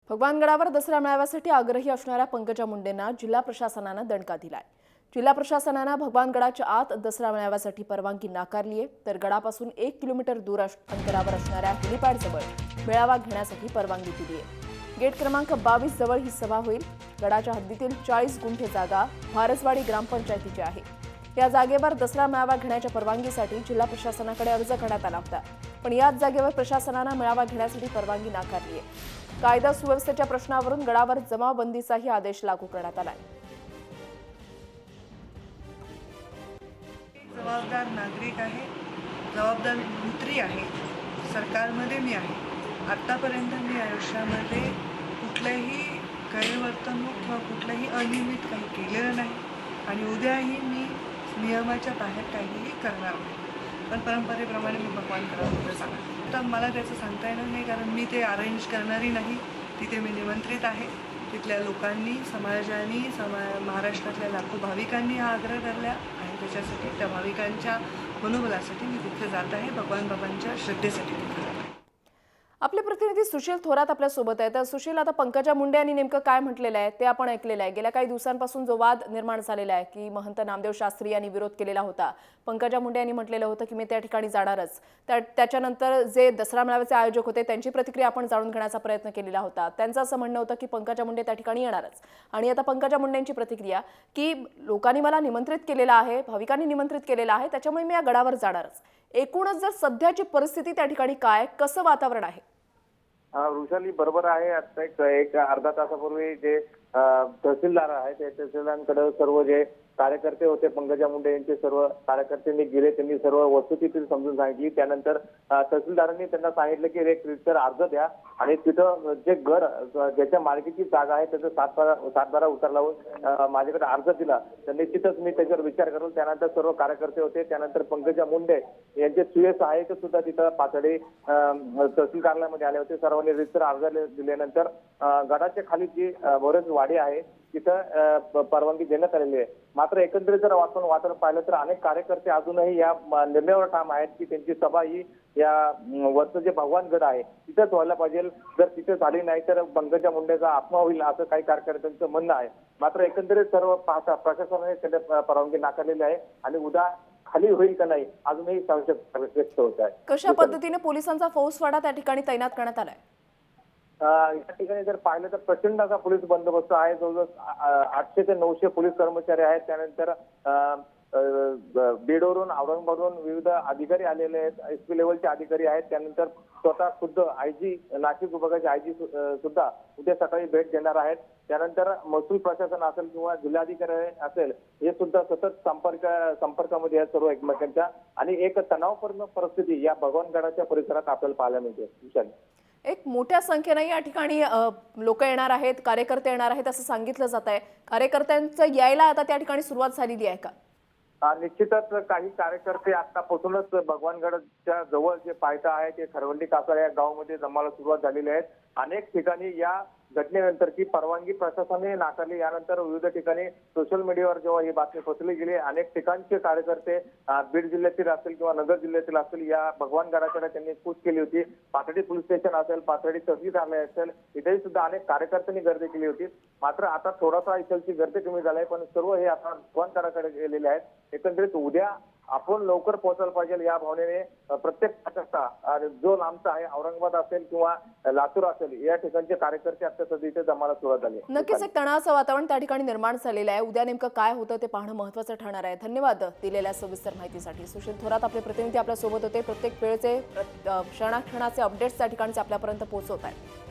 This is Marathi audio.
भगवानगडावर दसरा मेळाव्यासाठी आग्रही असणाऱ्या पंकजा मुंडेंना जिल्हा प्रशासनानं दणका दिलाय। जिल्हा प्रशासनानं भगवानगडाच्या आत दसरा मेळाव्यासाठी परवानगी नाकारली आहे, तर गडापासून 1 किलोमीटर दूर अंतरावर असणाऱ्या हेलिपॅडजवळ मेळावा घेण्यासाठी परवानगी दिली आहे। गेट क्रमांक 22 जवळ ही सभा होईल। गडाच्या हद्दीतील 40 गुंठे जागा भारसवाडी ग्रामपंचायतीची आहे। या जागेवर दसरा मेळावा घेण्याच्या परवानगीसाठी जिल्हा प्रशासनाकडे अर्ज करण्यात आला होता, पण याच जागेवर प्रशासनानं मेळावा घेण्यासाठी परवानगी नाकारली आहे। कायदा सुव्यवस्थेच्या प्रश्नावरून गडावर जमावबंदीचाही आदेश लागू करण्यात आला आहे। जबाबदार नागरिक आहे, जबाबदार मंत्री आहे, सरकारमध्ये मी आहे। आतापर्यंत मी आयुष्यामध्ये कुठल्याही गैरवर्तणूक किंवा कुठल्याही अनियमित काही केलेलं नाही आणि उद्याही मी नियमाच्या बाहेर काहीही करणार नाही। पण परंपरेप्रमाणे मी भगवानगडावर जाणार। तर मला त्याचं सांगता येणार नाही, कारण मी ते अरेंज करणारी नाही। तिथे मी निमंत्रित आहे। तिथल्या लोकांनी, समाजाने, महाराष्ट्रातल्या लाखो भाविकांनी हा आग्रह धरला आणि त्याच्यासाठी त्या भाविकांच्या मनोबलासाठी मी तिथे जात आहे, भगवान बाबांच्या श्रद्धेसाठी तिथे जात आहे। आपले प्रतिनिधी सुशील थोरात आपल्या सोबत आहेत। तर सुशील, आता पंकजा मुंडे यांनी नेमकं काय म्हटलेलं आहे ते आपण ऐकलेलं आहे। गेल्या काही दिवसांपासून जो वाद निर्माण झालेला आहे की महंत नामदेव शास्त्री यांनी विरोध केलेला होता। पंकजा मुंडे यांनी म्हटलेलं होतं की मी त्या ठिकाणी जाणारच। त्याच्यानंतर जे दसरा मेळाव्याचे आयोजक होते त्यांची प्रतिक्रिया आपण जाणून घेण्याचा प्रयत्न केलेला होता। त्यांचं असं म्हणणं होतं की पंकजा मुंडे त्या ठिकाणी येणारच। आणि आता पंकजा मुंडेंची प्रतिक्रिया की लोकांनी मला निमंत्रित केलेलं आहे, भाविकांनी निमंत्रित केलेलं आहे, त्याच्यामुळे मी या गडावर जाणारच। एकूणच जर सध्याची परिस्थिती त्या ठिकाणी काय, कसं वातावरण आहे? वृषाली बरोबर आहे। आता एक अर्धा तासापूर्वी जे तहसीलदार आहेत त्या तहसीलदारांकडे सर्व जे कार्यकर्ते होते पंकजा मुंडे यांचे सर्व कार्यकर्त्यांनी गेले, त्यांनी सर्व वस्तुस्थिती समजून सांगितली। त्यानंतर तहसीलदारांनी त्यांना सांगितलं की एक रितसर अर्ज द्या आणि तिथं जे घर ज्याच्या मालकीची जागा आहे त्याचं सातबारा उतार लावून माझ्याकडे अर्ज दिला, तर निश्चितच मी त्याच्यावर विचार करेल। त्यानंतर सर्व कार्यकर्ते होते, त्यानंतर पंकजा मुंडे यांचे सुये सहाय्यक सुद्धा तिथं पाथर्डी तहसील कार्यालयामध्ये आले होते। सर्वांनी रितसर अर्ज दिल्यानंतर गडाच्या खाली जी बरेच वाडी आहे तिथं परवानगी देण्यात आलेली आहे। मात्र एकंदरीत जर वातावरण पाहिलं तर अनेक कार्यकर्ते अजूनही या निर्णयावर ठाम आहेत की त्यांची सभा ही या वरचं जे भगवानगड आहे तिथंच व्हायला पाहिजे। जर तिथे झाली नाही तर पंकजा मुंडेचा आत्मा होईल असं काही कार्यकर्त्यांचं म्हणणं आहे। मात्र एकंदरीत सर्व पाहता प्रशासनाने त्याला परवानगी नाकारलेली आहे आणि उद्या खाली होईल का नाही अजूनही संशय व्यक्त होत आहे। कशा पद्धतीने पोलिसांचा फौजफाटा त्या ठिकाणी तैनात करण्यात आलाय? या ठिकाणी जर पाहिलं तर प्रचंड असा पोलीस बंदोबस्त आहे। जवळजवळ 800 ते 900 पोलीस कर्मचारी आहेत। त्यानंतर बीडवरून, औरंगाबादवरून विविध अधिकारी आलेले आहेत, एसपी लेवलचे अधिकारी आहेत। त्यानंतर स्वतः खुद्द आयजी, नाशिक विभागाचे आयजी सुद्धा उद्या सकाळी भेट देणार आहेत। त्यानंतर महसूल प्रशासन असेल किंवा जिल्हाधिकारी असेल हे सुद्धा सतत संपर्कामध्ये आहेत सर्व एकमेकांच्या आणि एक तणावपूर्ण परिस्थिती या भगवानगडाच्या परिसरात आपल्याला पाहायला मिळते। एक मोठ्या संख्येने या ठिकाणी लोक येणार आहेत, कार्यकर्ते येणार आहेत असं सांगितलं जात आहे। कार्यकर्त्यांचं यायला आता त्या ठिकाणी सुरुवात झालेली आहे का? निश्चितच काही कार्यकर्ते आतापासूनच भगवानगडच्या जवळ जे पायथा आहे ते खरवंडी कासार या गावामध्ये जमायला सुरुवात झालेली आहे। अनेक ठिकाणी या घटनेनंतर की परवानगी प्रशासनाने नाकारली, यानंतर विविध ठिकाणी सोशल मीडियावर जेव्हा ही बातमी पसरली गेली, अनेक ठिकाणचे कार्यकर्ते बीड जिल्ह्यातील असेल किंवा नगर जिल्ह्यातील असेल या भगवानगडाकडे त्यांनी कूच केली होती। पाथर्डी पोलीस स्टेशन असेल, पाथर्डी तहसील कार्यालय असेल, इथेही सुद्धा अनेक कार्यकर्त्यांनी गर्दी केली होती। मात्र आता थोडासा इथलची गर्दी कमी झाली आहे, पण सर्व हे आता भगवानगडाकडे गेलेले आहेत। एकंदरीत उद्या आपण लवकर पोहोचायला पाहिजे या भावनेने प्रत्येक कार्यकर्ता जो लांबचा आहे, औरंगाबाद असेल किंवा लातूर असेल या ठिकाणचे कार्यकर्ते आता सध्या इथे जमायला सुरुवात झाली। नक्कीच एक तणावाचं वातावरण त्या ठिकाणी निर्माण झालेलं आहे। उद्या नेमकं काय होतं ते पाहणं महत्त्वाचं ठरणार आहे। धन्यवाद दिलेल्या सविस्तर माहितीसाठी। सुशील थोरात आपले प्रतिनिधी आपल्या सोबत होते। प्रत्येक वेळेचे क्षणाक्षणाचे अपडेट्स त्या ठिकाणचे आपल्यापर्यंत पोहोचवत आहेत।